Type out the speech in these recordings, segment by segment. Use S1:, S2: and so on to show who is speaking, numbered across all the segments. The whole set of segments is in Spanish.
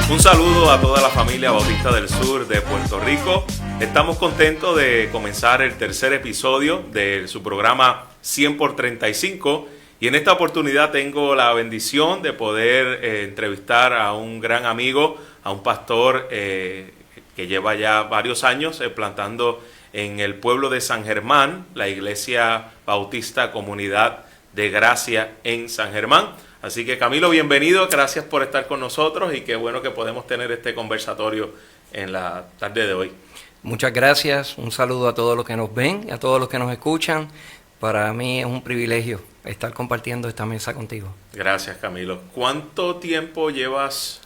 S1: Un saludo a toda la familia Bautista del Sur de Puerto Rico. Estamos contentos de comenzar el tercer episodio de su programa 100 por 35 y en esta oportunidad tengo la bendición de poder entrevistar a un gran amigo, a un pastor que lleva ya varios años plantando en el pueblo de San Germán, la Iglesia Bautista Comunidad de Gracia en San Germán. Así que Camilo, bienvenido, gracias por estar con nosotros y qué bueno que podemos tener este conversatorio en la tarde de hoy.
S2: Muchas gracias, un saludo a todos los que nos ven y a todos los que nos escuchan. Para mí es un privilegio estar compartiendo esta mesa contigo. Gracias, Camilo.
S1: ¿Cuánto tiempo llevas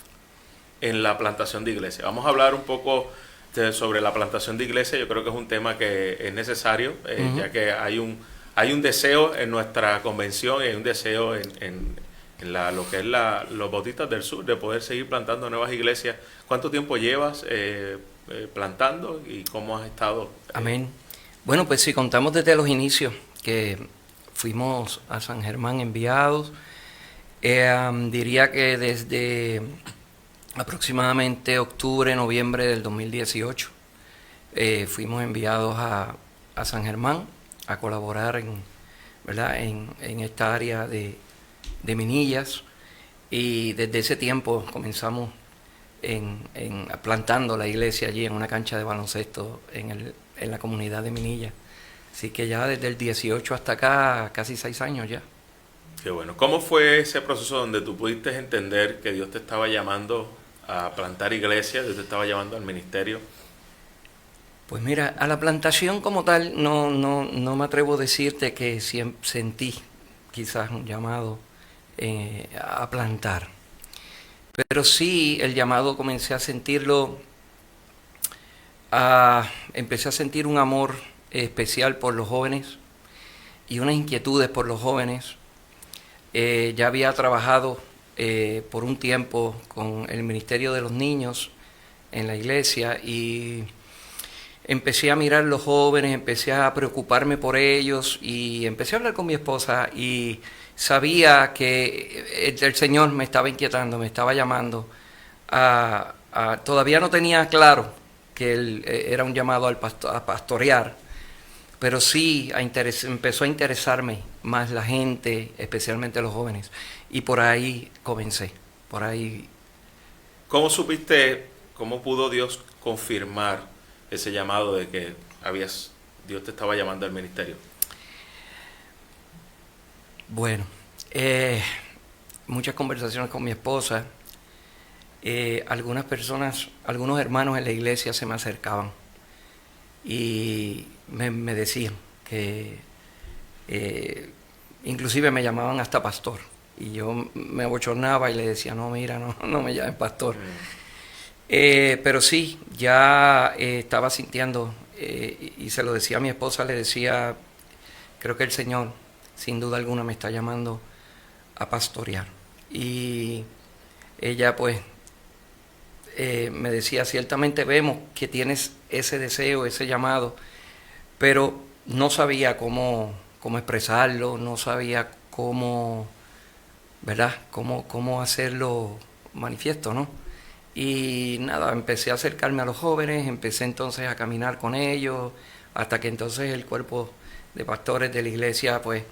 S1: en la plantación de iglesia? Vamos a hablar un poco sobre la plantación de iglesia. Yo creo que es un tema que es necesario, ya que hay un deseo en nuestra convención y hay un deseo en lo que es los Bautistas del Sur de poder seguir plantando nuevas iglesias. ¿Cuánto tiempo llevas plantando y cómo has estado?
S2: Amén. Bueno, pues si contamos desde los inicios que fuimos a San Germán enviados, diría que desde aproximadamente octubre, noviembre del 2018 fuimos enviados a San Germán a colaborar en esta área de Minillas, y desde ese tiempo comenzamos plantando la iglesia allí en una cancha de baloncesto en la comunidad de Minillas. Así que ya desde el 18 hasta acá, casi 6 años ya.
S1: Qué bueno. ¿Cómo fue ese proceso donde tú pudiste entender que Dios te estaba llamando a plantar iglesia, Dios te estaba llamando al ministerio?
S2: Pues mira, a la plantación como tal no me atrevo a decirte que sentí quizás un llamado a plantar, pero sí el llamado comencé a sentirlo, empecé a sentir un amor especial por los jóvenes y unas inquietudes por los jóvenes. Ya había trabajado por un tiempo con el Ministerio de los Niños en la iglesia y empecé a mirar los jóvenes, empecé a preocuparme por ellos y empecé a hablar con mi esposa y sabía que el Señor me estaba inquietando, me estaba llamando. Todavía no tenía claro que Él era un llamado a pastorear, pero sí empezó a interesarme más la gente, especialmente los jóvenes. Y por ahí comencé, por ahí.
S1: ¿Cómo supiste, cómo pudo Dios confirmar ese llamado de que Dios te estaba llamando al ministerio?
S2: Bueno, muchas conversaciones con mi esposa, algunas personas, algunos hermanos en la iglesia se me acercaban y me decían que inclusive me llamaban hasta pastor y yo me abochornaba y le decía, no, mira, no me llames pastor. Pero sí, ya estaba sintiendo, y se lo decía a mi esposa, le decía, creo que el Señor sin duda alguna me está llamando a pastorear. Y ella pues me decía, ciertamente vemos que tienes ese deseo, ese llamado, pero no sabía cómo expresarlo, no sabía cómo, ¿verdad? Cómo hacerlo manifiesto, ¿no? Y nada, empecé a acercarme a los jóvenes, empecé entonces a caminar con ellos, hasta que entonces el cuerpo de pastores de la iglesia pues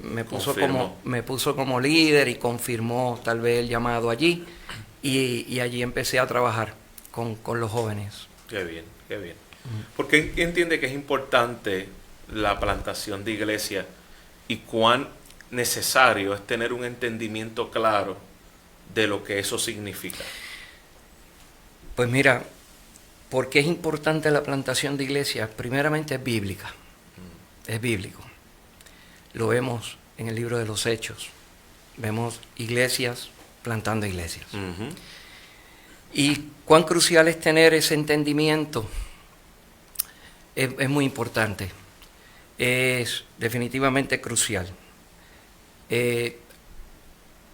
S2: me puso como líder y confirmó tal vez el llamado allí, y allí empecé a trabajar con los jóvenes.
S1: Qué bien, qué bien. ¿Por qué entiende que es importante la plantación de iglesia y cuán necesario es tener un entendimiento claro de lo que eso significa?
S2: Pues mira, ¿por qué es importante la plantación de iglesias? Primeramente es bíblica, es bíblico. Lo vemos en el libro de los Hechos, vemos iglesias plantando iglesias. Uh-huh. Y cuán crucial es tener ese entendimiento, es muy importante, es definitivamente crucial.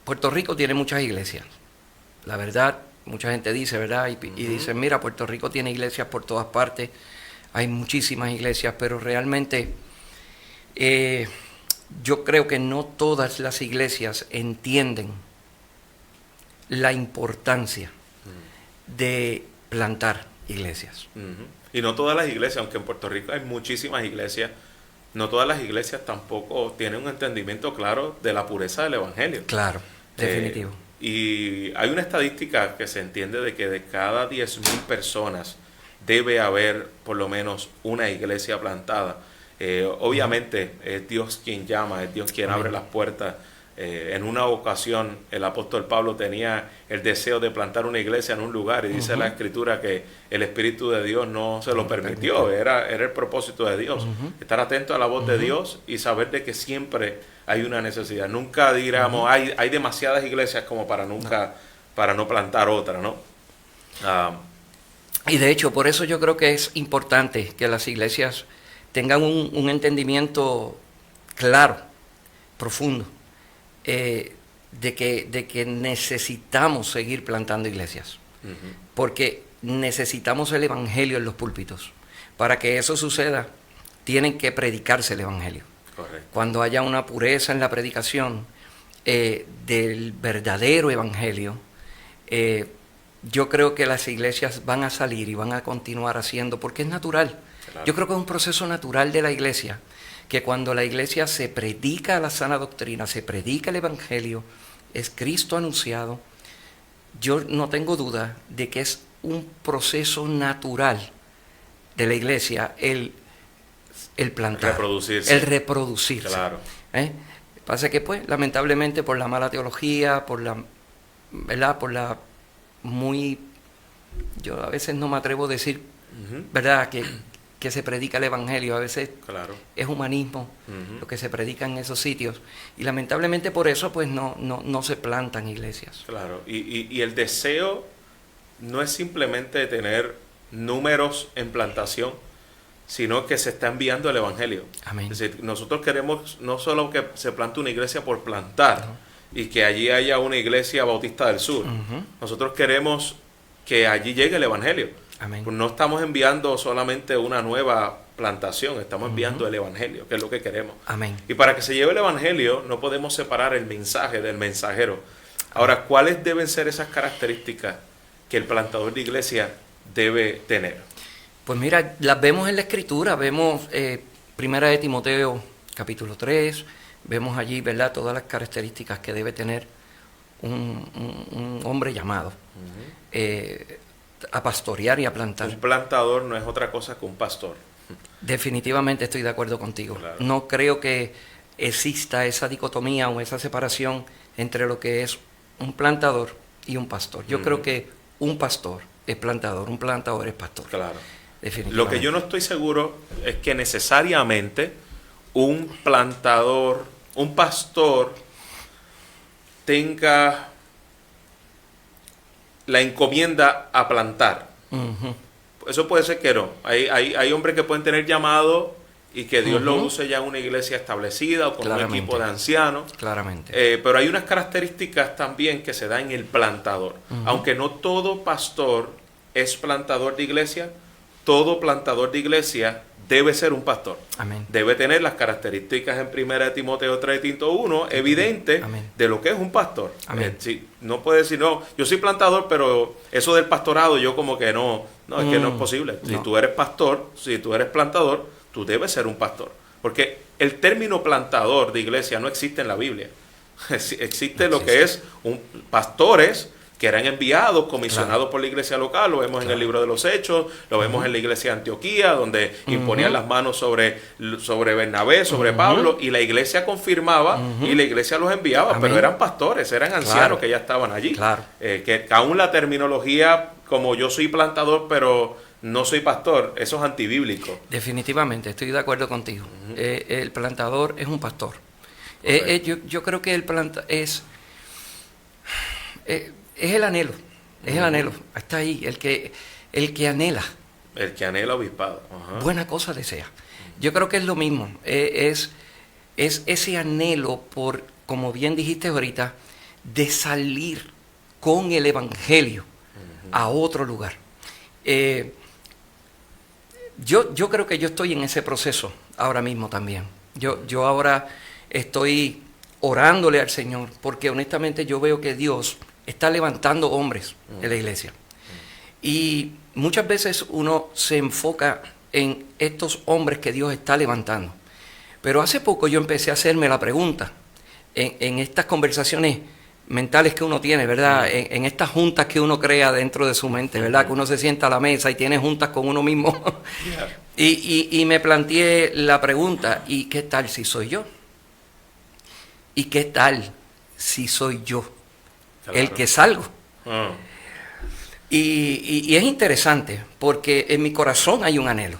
S2: Puerto Rico tiene muchas iglesias, la verdad. Mucha gente dice, ¿verdad? Y dicen, mira, Puerto Rico tiene iglesias por todas partes, hay muchísimas iglesias, pero realmente yo creo que no todas las iglesias entienden la importancia de plantar iglesias.
S1: Y no todas las iglesias, aunque en Puerto Rico hay muchísimas iglesias, no todas las iglesias tampoco tienen un entendimiento claro de la pureza del evangelio.
S2: Claro, definitivo.
S1: Y hay una estadística que se entiende de que de cada 10,000 personas debe haber por lo menos una iglesia plantada. Obviamente es Dios quien llama, es Dios quien abre las puertas. En una ocasión el apóstol Pablo tenía el deseo de plantar una iglesia en un lugar y dice la escritura que el Espíritu de Dios no se lo permitió, era el propósito de Dios, estar atento a la voz de Dios y saber de que siempre hay una necesidad. Nunca diríamos hay demasiadas iglesias como para no plantar otra, ¿no?
S2: Y de hecho, por eso yo creo que es importante que las iglesias tengan un entendimiento claro, profundo, de que necesitamos seguir plantando iglesias, porque necesitamos el evangelio en los púlpitos. Para que eso suceda, tienen que predicarse el evangelio.
S1: Correcto.
S2: Cuando haya una pureza en la predicación del verdadero evangelio, yo creo que las iglesias van a salir y van a continuar haciendo, porque es natural. Claro. Yo creo que es un proceso natural de la iglesia, que cuando la iglesia se predica la sana doctrina, se predica el evangelio, es Cristo anunciado, yo no tengo duda de que es un proceso natural de la iglesia el plantar, el reproducirse.
S1: Claro.
S2: Pasa que pues lamentablemente por la mala teología, por la muy, yo a veces no me atrevo a decir, ¿verdad?, que se predica el evangelio, a veces es humanismo lo que se predica en esos sitios, y lamentablemente por eso pues no se plantan iglesias.
S1: Claro, y el deseo no es simplemente tener números en plantación, sino que se está enviando el evangelio.
S2: Amén.
S1: Es decir, nosotros queremos no solo que se plante una iglesia por plantar, y que allí haya una iglesia bautista del sur. Nosotros queremos que allí llegue el evangelio.
S2: Amén.
S1: Pues no estamos enviando solamente una nueva plantación, estamos enviando el evangelio, que es lo que queremos.
S2: Amén.
S1: Y para que se lleve el evangelio no podemos separar el mensaje del mensajero. Ahora, ¿cuáles deben ser esas características que el plantador de iglesia debe tener?
S2: Pues mira, las vemos en la Escritura, vemos Primera de Timoteo capítulo 3, vemos allí, ¿verdad?, todas las características que debe tener un hombre llamado a pastorear y a plantar.
S1: Un plantador no es otra cosa que un pastor.
S2: Definitivamente estoy de acuerdo contigo. Claro. No creo que exista esa dicotomía o esa separación entre lo que es un plantador y un pastor. Yo creo que un pastor es plantador, un plantador es pastor.
S1: Claro. Lo que yo no estoy seguro es que necesariamente un plantador, un pastor tenga la encomienda a plantar. Eso puede ser que no. Hay hombres que pueden tener llamado y que Dios lo use ya en una iglesia establecida o con un equipo de ancianos.
S2: Claramente.
S1: Pero hay unas características también que se dan en el plantador. Aunque no todo pastor es plantador de iglesia, todo plantador de iglesia debe ser un pastor.
S2: Amén.
S1: Debe tener las características en 1 Timoteo 3:1 evidente de lo que es un pastor. Sí, no puede decir, no, yo soy plantador, pero eso del pastorado yo como que no es que no es posible. Si tú eres pastor, si tú eres plantador, tú debes ser un pastor. Porque el término plantador de iglesia no existe en la Biblia. Existe lo que es pastores que eran enviados, comisionados por la iglesia local. Lo vemos en el libro de los Hechos, lo vemos en la iglesia de Antioquía, donde imponían las manos sobre Bernabé, sobre Pablo, y la iglesia confirmaba y la iglesia los enviaba, pero eran pastores, eran ancianos que ya estaban allí. Que aún la terminología, como yo soy plantador, pero no soy pastor, eso es antibíblico.
S2: Definitivamente, estoy de acuerdo contigo. El plantador es un pastor. Yo creo que el es el anhelo, es el anhelo, está ahí, el que anhela.
S1: El que anhela obispado.
S2: Buena cosa desea. Yo creo que es lo mismo, es ese anhelo por, como bien dijiste ahorita, de salir con el evangelio a otro lugar. Yo creo que yo estoy en ese proceso ahora mismo también. Yo ahora estoy orándole al Señor, porque honestamente yo veo que Dios está levantando hombres en la iglesia. Y muchas veces uno se enfoca en estos hombres que Dios está levantando. Pero hace poco yo empecé a hacerme la pregunta, en estas conversaciones mentales que uno tiene, ¿verdad? En estas juntas que uno crea dentro de su mente, ¿verdad? Que uno se sienta a la mesa y tiene juntas con uno mismo. y me planteé la pregunta, ¿y qué tal si soy yo? ¿Y qué tal si soy yo el que salgo? Y es interesante, porque en mi corazón hay un anhelo.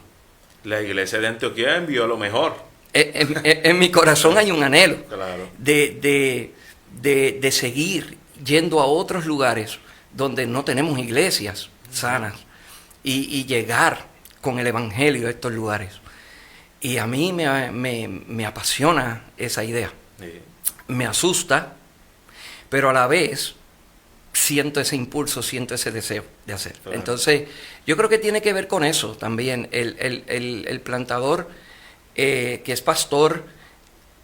S1: La iglesia de Antioquía envió lo mejor.
S2: En mi corazón hay un anhelo
S1: Claro.
S2: de seguir yendo a otros lugares donde no tenemos iglesias sanas y llegar con el evangelio a estos lugares. Y a mí me apasiona esa idea.
S1: Sí.
S2: Me asusta, pero a la vez siento ese impulso, siento ese deseo de hacer.
S1: Claro.
S2: Entonces, yo creo que tiene que ver con eso también. El plantador que es pastor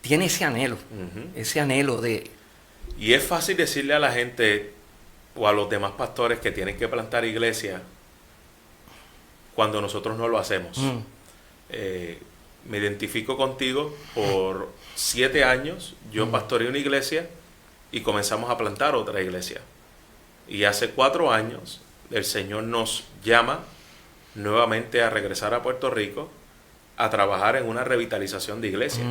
S2: tiene ese anhelo de...
S1: Y es fácil decirle a la gente o a los demás pastores que tienen que plantar iglesia cuando nosotros no lo hacemos. Me identifico contigo. Por 7 años yo pastoreé una iglesia y comenzamos a plantar otra iglesia. Y hace 4 años el Señor nos llama nuevamente a regresar a Puerto Rico a trabajar en una revitalización de iglesia.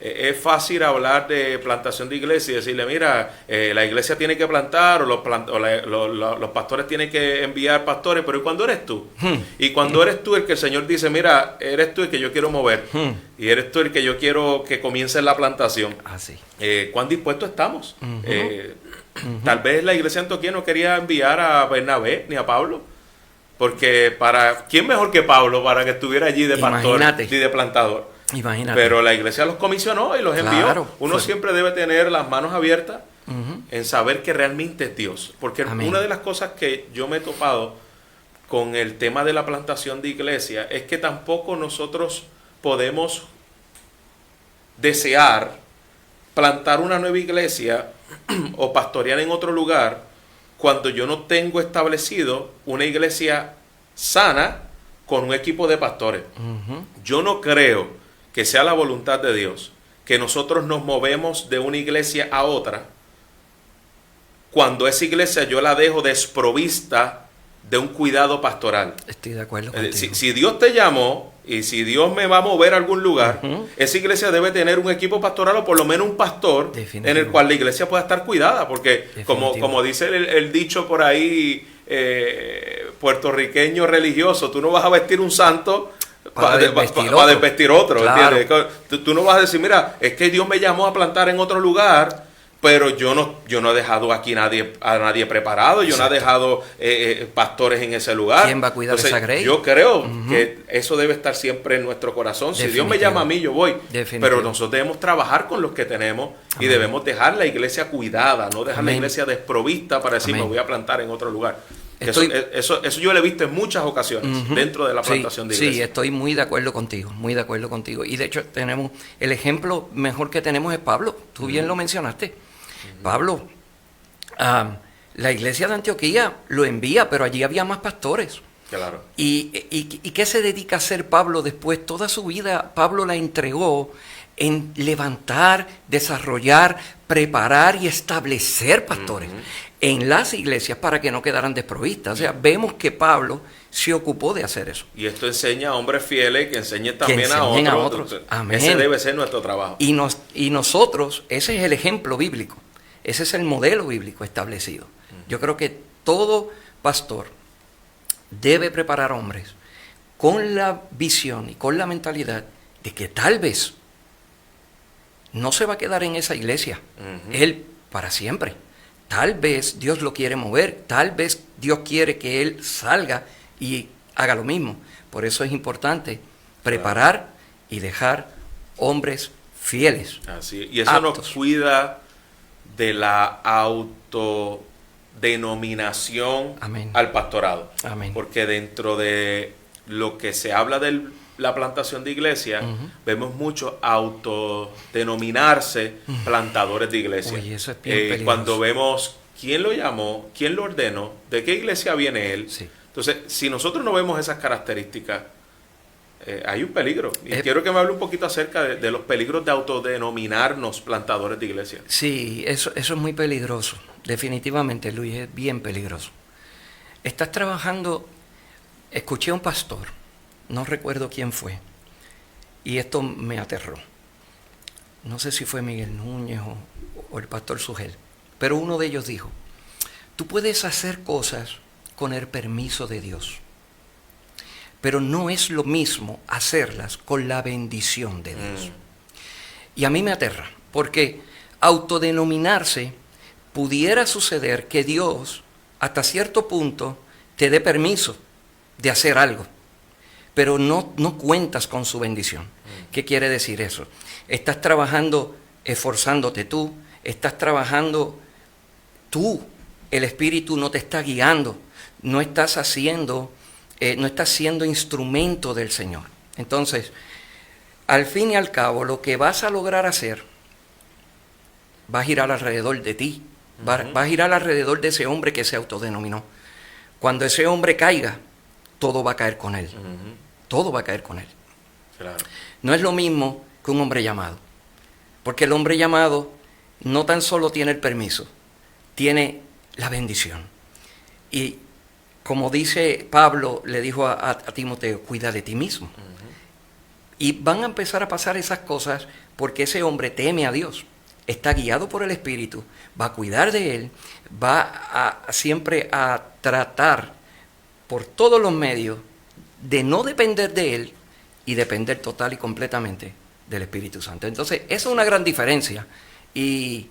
S1: Es fácil hablar de plantación de iglesia y decirle, mira, la iglesia tiene que plantar, o los pastores tienen que enviar pastores, pero ¿y cuándo eres tú? Y cuando eres tú el que el Señor dice, mira, eres tú el que yo quiero mover, y eres tú el que yo quiero que comience la plantación. ¿Cuán dispuestos estamos? Tal vez la iglesia de Antioquía no quería enviar a Bernabé ni a Pablo, porque ¿quién mejor que Pablo para que estuviera allí de pastor y de plantador?
S2: Imagínate.
S1: Pero la iglesia los comisionó y los envió. Uno siempre debe tener las manos abiertas en saber que realmente es Dios. Porque una de las cosas que yo me he topado con el tema de la plantación de iglesia es que tampoco nosotros podemos desear plantar una nueva iglesia o pastorear en otro lugar cuando yo no tengo establecido una iglesia sana con un equipo de pastores. Yo no creo que sea la voluntad de Dios que nosotros nos movemos de una iglesia a otra cuando esa iglesia yo la dejo desprovista de un cuidado pastoral.
S2: Estoy de acuerdo contigo.
S1: Si Dios te llamó y si Dios me va a mover a algún lugar, esa iglesia debe tener un equipo pastoral o por lo menos un pastor en el cual la iglesia pueda estar cuidada, porque como dice el dicho por ahí puertorriqueño religioso, tú no vas a vestir un santo para desvestir otro, claro. ¿Entiendes? Tú no vas a decir, mira, es que Dios me llamó a plantar en otro lugar, pero yo no he dejado aquí a nadie preparado, yo no he dejado pastores en ese lugar.
S2: ¿Quién va a cuidar esa grey?
S1: Yo creo que eso debe estar siempre en nuestro corazón. Si Dios me llama a mí, yo voy. Pero nosotros debemos trabajar con los que tenemos y debemos dejar la iglesia cuidada, no dejar la iglesia desprovista para decir, me voy a plantar en otro lugar. Eso yo lo he visto en muchas ocasiones dentro de la plantación de iglesia.
S2: Sí, estoy muy de acuerdo contigo, muy de acuerdo contigo. Y de hecho tenemos el ejemplo mejor que tenemos es Pablo. Tú bien lo mencionaste. Pablo, la iglesia de Antioquía lo envía, pero allí había más pastores.
S1: Claro.
S2: ¿Y qué se dedica a hacer Pablo después? Toda su vida Pablo la entregó en levantar, desarrollar, preparar y establecer pastores en las iglesias para que no quedaran desprovistas. O sea, vemos que Pablo se ocupó de hacer eso.
S1: Y esto enseña a hombres fieles que enseñen también a otros.
S2: Amén.
S1: Ese debe ser nuestro trabajo.
S2: Y nosotros, ese es el ejemplo bíblico. Ese es el modelo bíblico establecido. Yo creo que todo pastor debe preparar hombres con la visión y con la mentalidad de que tal vez no se va a quedar en esa iglesia, él para siempre. Tal vez Dios lo quiere mover, tal vez Dios quiere que él salga y haga lo mismo. Por eso es importante preparar y dejar hombres fieles.
S1: Así, y eso nos cuida de la autodenominación al pastorado.
S2: Amén.
S1: Porque dentro de lo que se habla de la plantación de iglesia, vemos mucho autodenominarse plantadores de iglesia.
S2: Oye, eso es bien peligroso.
S1: Cuando vemos quién lo llamó, quién lo ordenó, de qué iglesia viene él.
S2: Sí.
S1: Entonces, si nosotros no vemos esas características, hay un peligro. Y quiero que me hable un poquito acerca de los peligros de autodenominarnos plantadores de iglesia.
S2: Sí, eso es muy peligroso. Definitivamente, Luis, es bien peligroso. Estás trabajando, escuché a un pastor, no recuerdo quién fue, y esto me aterró. No sé si fue Miguel Núñez o el pastor Sugel, pero uno de ellos dijo, tú puedes hacer cosas con el permiso de Dios, pero no es lo mismo hacerlas con la bendición de Dios. Y a mí me aterra, porque autodenominarse pudiera suceder que Dios hasta cierto punto te dé permiso de hacer algo, pero no cuentas con su bendición. ¿Qué quiere decir eso? Estás trabajando, esforzándote tú, estás trabajando tú, el Espíritu no te está guiando, no estás siendo instrumento del Señor. Entonces, al fin y al cabo, lo que vas a lograr hacer va a girar alrededor de ti, va a girar alrededor de ese hombre que se autodenominó. Cuando ese hombre caiga, todo va a caer con él. Todo va a caer con él.
S1: Claro.
S2: No es lo mismo que un hombre llamado, porque el hombre llamado no tan solo tiene el permiso, tiene la bendición. Y como dice Pablo, le dijo a Timoteo, cuida de ti mismo. Y van a empezar a pasar esas cosas porque ese hombre teme a Dios, está guiado por el Espíritu, va a cuidar de él, va siempre a tratar por todos los medios de no depender de él y depender total y completamente del Espíritu Santo. Entonces, eso es una gran diferencia. Y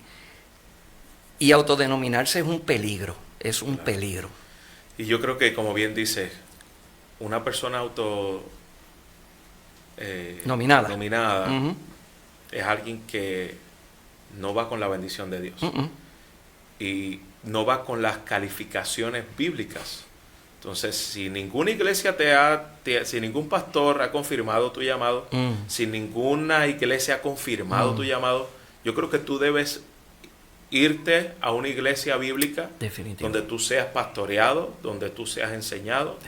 S2: autodenominarse es un peligro, es un peligro.
S1: Y yo creo que, como bien dice, una persona nominada es alguien que no va con la bendición de Dios y no va con las calificaciones bíblicas. Entonces, si ninguna iglesia si ningún pastor ha confirmado tu llamado, si ninguna iglesia ha confirmado tu llamado, yo creo que tú debes irte a una iglesia bíblica donde tú seas pastoreado, donde tú seas enseñado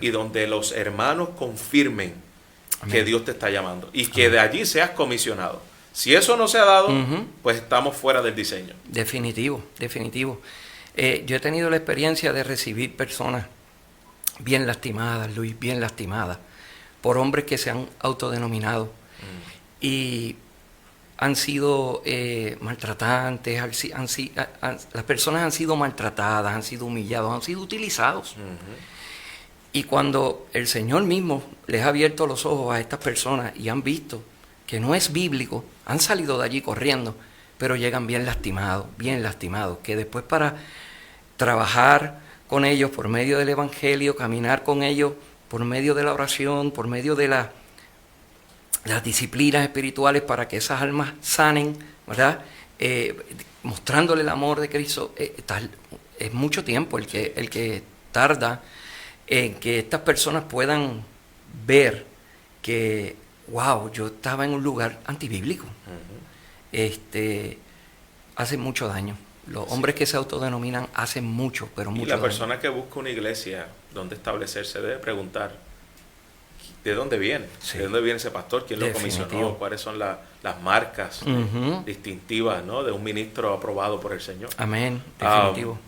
S1: y donde los hermanos confirmen que Dios te está llamando y que de allí seas comisionado. Si eso no se ha dado, pues estamos fuera del diseño.
S2: Definitivo. Yo he tenido la experiencia de recibir personas bien lastimadas, Luis, bien lastimadas, por hombres que se han autodenominado y han sido maltratantes, las personas han sido maltratadas, han sido humillados, han sido utilizados. Y cuando el Señor mismo les ha abierto los ojos a estas personas y han visto que no es bíblico, han salido de allí corriendo, pero llegan bien lastimados, que después para trabajar con ellos por medio del Evangelio, caminar con ellos por medio de la oración, por medio de las disciplinas espirituales para que esas almas sanen, ¿verdad? Mostrándole el amor de Cristo, es mucho tiempo el que tarda en que estas personas puedan ver que, wow, yo estaba en un lugar antibíblico. Hace mucho daño. Los hombres que se autodenominan hacen mucho, pero mucho daño.
S1: Y la persona que busca una iglesia donde establecerse debe preguntar, ¿de dónde viene? Sí. ¿De dónde viene ese pastor? ¿Quién lo comisionó? ¿Cuáles son las marcas distintivas, ¿no?, de un ministro aprobado por el Señor?
S2: Amén, definitivo.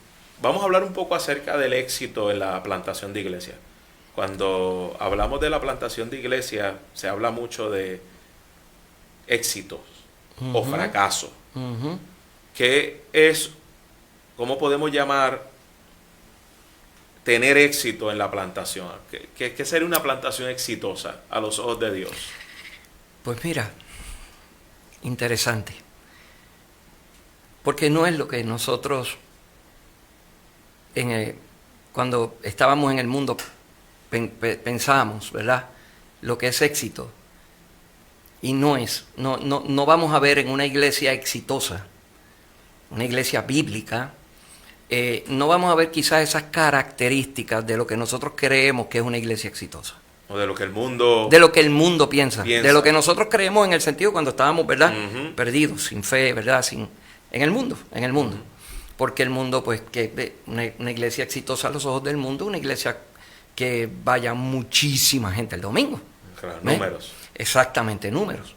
S1: Vamos a hablar un poco acerca del éxito en la plantación de iglesia. Cuando hablamos de la plantación de iglesia, se habla mucho de éxitos o fracaso. ¿Cómo podemos llamar tener éxito en la plantación? ¿Qué sería una plantación exitosa a los ojos de Dios?
S2: Pues mira, interesante. Porque no es lo que nosotros, cuando estábamos en el mundo, pensábamos, ¿verdad?, lo que es éxito. Y no vamos a ver en una iglesia exitosa, una iglesia bíblica, no vamos a ver quizás esas características de lo que nosotros creemos que es una iglesia exitosa.
S1: O de lo que el mundo...
S2: De lo que el mundo piensa. De lo que nosotros creemos en el sentido cuando estábamos, ¿verdad?, perdidos, sin fe, ¿verdad?, en el mundo. porque el mundo, pues, que una iglesia exitosa a los ojos del mundo, una iglesia que vaya muchísima gente el domingo.
S1: Claro, números.
S2: Exactamente, números.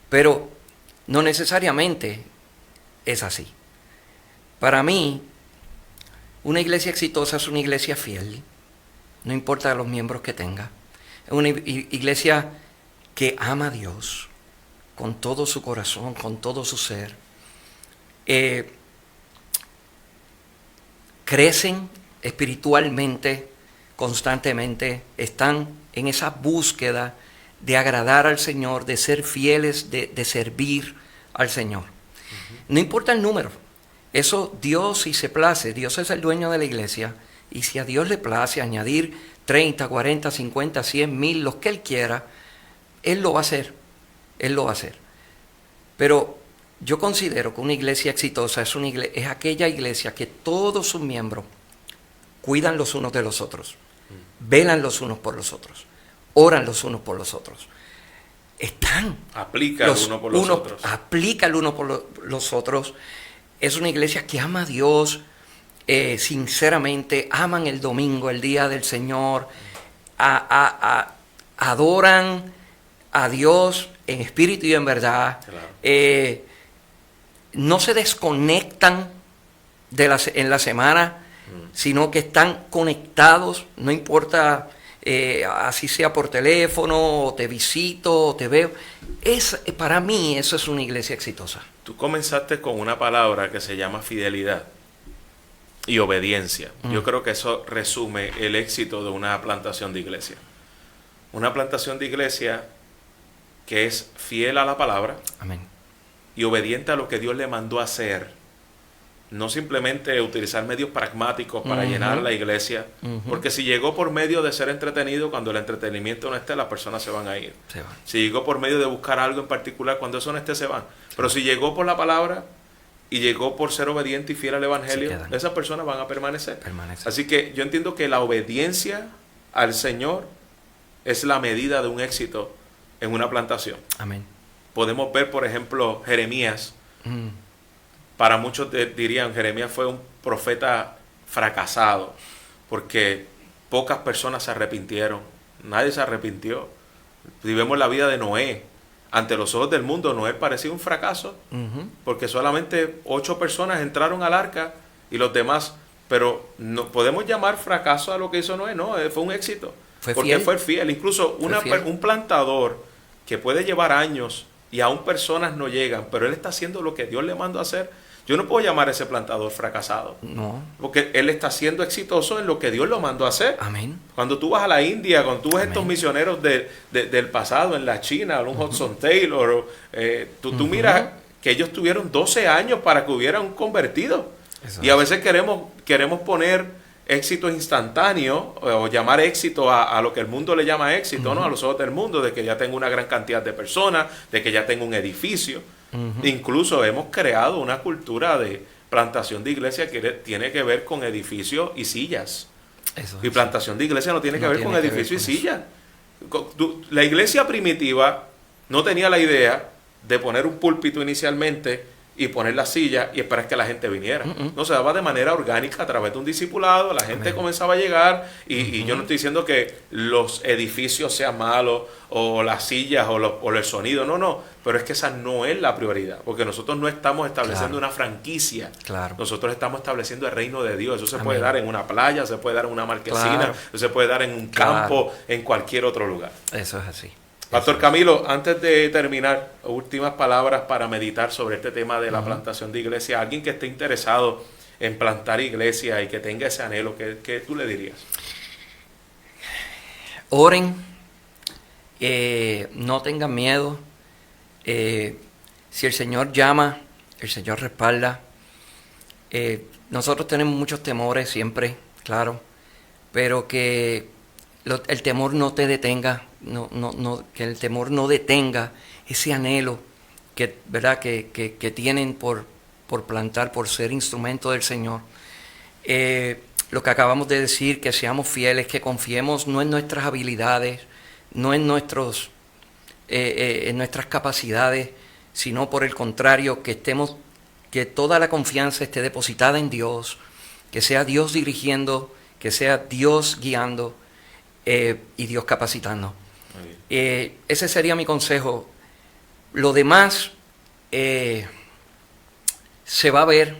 S2: Pero no necesariamente es así. Para mí, una iglesia exitosa es una iglesia fiel, no importa los miembros que tenga. Es una iglesia que ama a Dios con todo su corazón, con todo su ser. Crecen espiritualmente constantemente, están en esa búsqueda de agradar al Señor, de ser fieles, de servir al Señor. No importa el número, eso Dios, si se place, Dios es el dueño de la iglesia, y si a Dios le place añadir 30, 40, 50, 100, 1000, los que Él quiera, Él lo va a hacer, Él lo va a hacer. Pero yo considero que una iglesia exitosa es aquella iglesia que todos sus miembros cuidan los unos de los otros, velan los unos por los otros, oran los unos por los otros.
S1: Aplica el uno por los otros.
S2: Aplica el uno por los otros. Es una iglesia que ama a Dios, sinceramente, aman el domingo, el día del Señor, adoran a Dios en espíritu y en verdad. Claro. No se desconectan en la semana, sino que están conectados, no importa así sea por teléfono, o te visito, o te veo. Para mí eso es una iglesia exitosa.
S1: Tú comenzaste con una palabra que se llama fidelidad y obediencia. Yo creo que eso resume el éxito de una plantación de iglesia. Una plantación de iglesia que es fiel a la palabra.
S2: Amén.
S1: Y obediente a lo que Dios le mandó a hacer. No simplemente utilizar medios pragmáticos para llenar la iglesia, porque si llegó por medio de ser entretenido, cuando el entretenimiento no esté, las personas se van a ir. Si llegó por medio de buscar algo en particular, cuando eso no esté, se van. Pero si llegó por la palabra y llegó por ser obediente y fiel al evangelio, esas personas van a permanecer. Así que yo entiendo que la obediencia al Señor es la medida de un éxito en una plantación.
S2: Amén.
S1: Podemos ver, por ejemplo, Jeremías. Para muchos dirían, Jeremías fue un profeta fracasado, porque pocas personas se arrepintieron, nadie se arrepintió. Si vemos la vida de Noé, ante los ojos del mundo, Noé parecía un fracaso, porque solamente 8 personas entraron al arca y los demás, pero no podemos llamar fracaso a lo que hizo Noé, no, fue un éxito, porque fue fiel. Incluso un plantador que puede llevar años y aún personas no llegan, pero él está haciendo lo que Dios le mandó a hacer. Yo no puedo llamar a ese plantador fracasado. No. Porque él está siendo exitoso en lo que Dios lo mandó a hacer.
S2: Amén.
S1: Cuando tú vas a la India, cuando tú ves estos misioneros del pasado en la China, un Hudson Taylor, tú miras que ellos tuvieron 12 años para que hubiera un convertido. Eso y a veces queremos poner éxito instantáneo o llamar éxito a lo que el mundo le llama éxito, ¿no? A los ojos del mundo, de que ya tengo una gran cantidad de personas, de que ya tengo un edificio. Incluso hemos creado una cultura de plantación de iglesia que tiene que ver con edificios y sillas. Y plantación de iglesia no tiene que ver con edificios y sillas. La iglesia primitiva no tenía la idea de poner un púlpito inicialmente y poner la silla y esperar que la gente viniera. No, se daba de manera orgánica a través de un discipulado, la gente comenzaba a llegar y yo no estoy diciendo que los edificios sean malos o las sillas o el sonido, no, pero es que esa no es la prioridad, porque nosotros no estamos estableciendo una franquicia, nosotros estamos estableciendo el reino de Dios. Eso se puede dar en una playa, se puede dar en una marquesina, se puede dar en un campo, en cualquier otro lugar.
S2: Eso es así.
S1: Pastor Camilo, antes de terminar, últimas palabras para meditar sobre este tema de la plantación de iglesia. Alguien que esté interesado en plantar iglesia y que tenga ese anhelo, ¿qué tú le dirías?
S2: Oren, no tengan miedo. Si el Señor llama, el Señor respalda. Nosotros tenemos muchos temores siempre, claro, pero que el temor no te detenga. Que el temor no detenga ese anhelo ¿verdad? que tienen por plantar, por ser instrumento del Señor. Lo que acabamos de decir, que seamos fieles, que confiemos no en nuestras habilidades, no en nuestras capacidades, sino por el contrario, que que toda la confianza esté depositada en Dios, que sea Dios dirigiendo, que sea Dios guiando y Dios capacitando. Ese sería mi consejo. Lo demás se va a ver,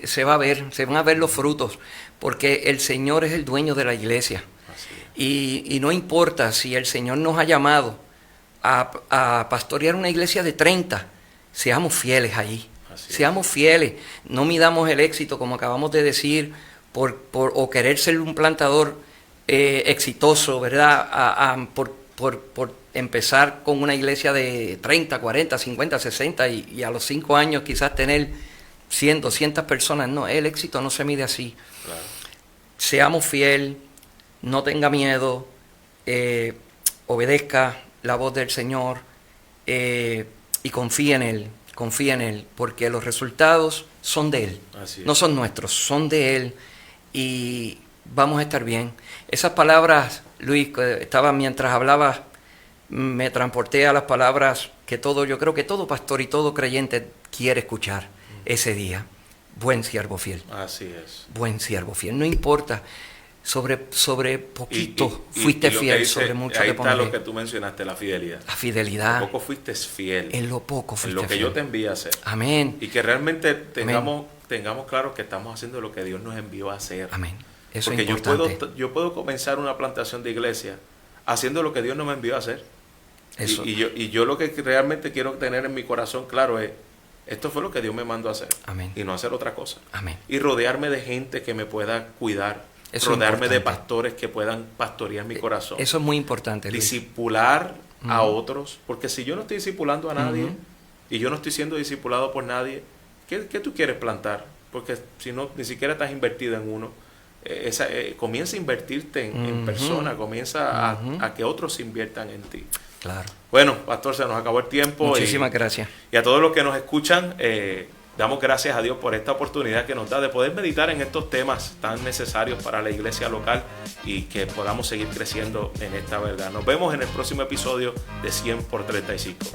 S2: se van a ver los frutos, porque el Señor es el dueño de la iglesia. Y no importa si el Señor nos ha llamado a pastorear una iglesia de 30, seamos fieles allí. Seamos fieles, no midamos el éxito, como acabamos de decir, o querer ser un plantador exitoso, ¿verdad? Por empezar con una iglesia de 30, 40, 50, 60 y a los 5 años quizás tener 100, 200 personas. No, el éxito no se mide así. Claro. Seamos fieles, no tenga miedo, obedezca la voz del Señor y confíe en Él, porque los resultados son de Él, no son nuestros, son de Él y vamos a estar bien. Esas palabras, Luis, mientras hablabas, me transporté a las palabras yo creo que todo pastor y todo creyente quiere escuchar ese día. Buen siervo fiel.
S1: Así es.
S2: Buen siervo fiel. No importa, sobre poquito fuiste fiel, sobre mucho te pondré.
S1: Ahí está lo que tú mencionaste, la fidelidad.
S2: La fidelidad.
S1: En lo poco fuiste fiel.
S2: En lo poco fuiste fiel.
S1: En lo que yo te envié a hacer.
S2: Amén.
S1: Y que realmente tengamos claro que estamos haciendo lo que Dios nos envió a hacer.
S2: Amén. Eso
S1: porque
S2: es importante.
S1: yo puedo comenzar una plantación de iglesia haciendo lo que Dios no me envió a hacer.
S2: Eso.
S1: Y yo lo que realmente quiero tener en mi corazón claro es, esto fue lo que Dios me mandó a hacer.
S2: Amén.
S1: Y no hacer otra cosa.
S2: Amén.
S1: Y rodearme de gente que me pueda cuidar.
S2: Eso
S1: rodearme de pastores que puedan pastorear mi corazón.
S2: Eso es muy importante, Luis.
S1: Discipular a otros. Porque si yo no estoy discipulando a nadie y yo no estoy siendo discipulado por nadie, ¿qué tú quieres plantar? Porque si no, ni siquiera estás invertido en uno. Comienza a invertirte en persona, comienza a que otros inviertan en ti.
S2: Claro.
S1: Bueno, pastor, se nos acabó el tiempo.
S2: Muchísimas gracias.
S1: Y a todos los que nos escuchan, damos gracias a Dios por esta oportunidad que nos da de poder meditar en estos temas tan necesarios para la iglesia local y que podamos seguir creciendo en esta verdad. Nos vemos en el próximo episodio de 100 por 35.